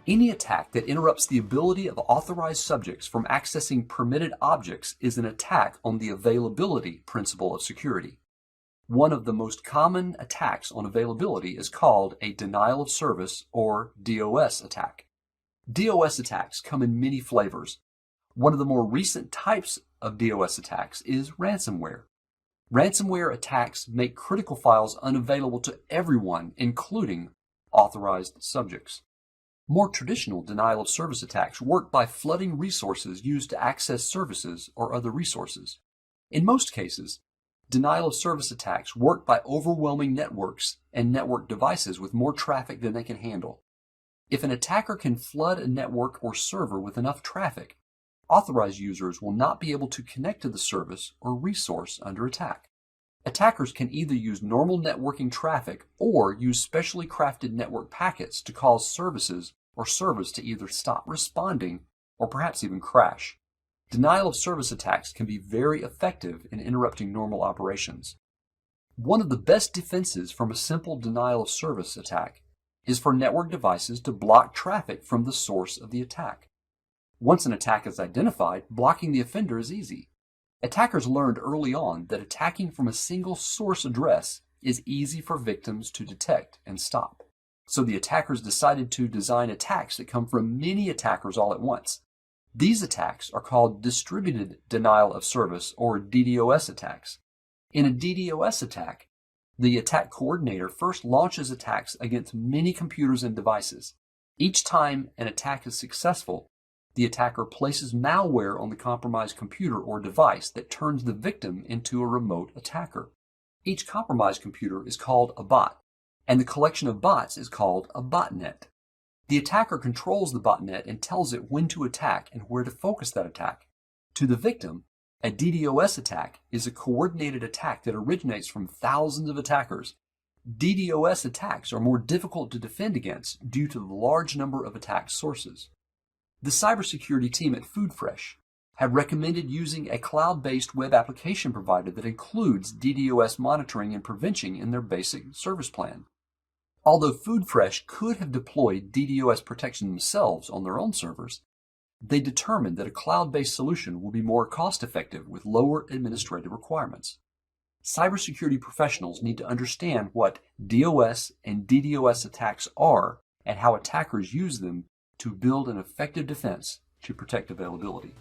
Any attack that interrupts the ability of authorized subjects from accessing permitted objects is an attack on the availability principle of security. One of the most common attacks on availability is called a denial of service or DOS attack. DOS attacks come in many flavors. One of the more recent types of DOS attacks is ransomware. Ransomware attacks make critical files unavailable to everyone, including authorized subjects. More traditional denial of service attacks work by flooding resources used to access services or other resources. In most cases, denial of service attacks work by overwhelming networks and network devices with more traffic than they can handle. If an attacker can flood a network or server with enough traffic, authorized users will not be able to connect to the service or resource under attack. Attackers can either use normal networking traffic or use specially crafted network packets to cause services or servers to either stop responding or perhaps even crash. Denial of service attacks can be very effective in interrupting normal operations. One of the best defenses from a simple denial of service attack is for network devices to block traffic from the source of the attack. Once an attack is identified, blocking the offender is easy. Attackers learned early on that attacking from a single source address is easy for victims to detect and stop. So the attackers decided to design attacks that come from many attackers all at once. These attacks are called distributed denial of service or DDoS attacks. In a DDoS attack, the attack coordinator first launches attacks against many computers and devices. Each time an attack is successful, the attacker places malware on the compromised computer or device that turns the victim into a remote attacker. Each compromised computer is called a bot, and the collection of bots is called a botnet. The attacker controls the botnet and tells it when to attack and where to focus that attack. To the victim, a DDoS attack is a coordinated attack that originates from thousands of attackers. DDoS attacks are more difficult to defend against due to the large number of attack sources. The cybersecurity team at FoodFresh have recommended using a cloud-based web application provider that includes DDoS monitoring and prevention in their basic service plan. Although FoodFresh could have deployed DDoS protection themselves on their own servers, they determined that a cloud-based solution will be more cost-effective with lower administrative requirements. Cybersecurity professionals need to understand what DOS and DDoS attacks are and how attackers use them to build an effective defense to protect availability.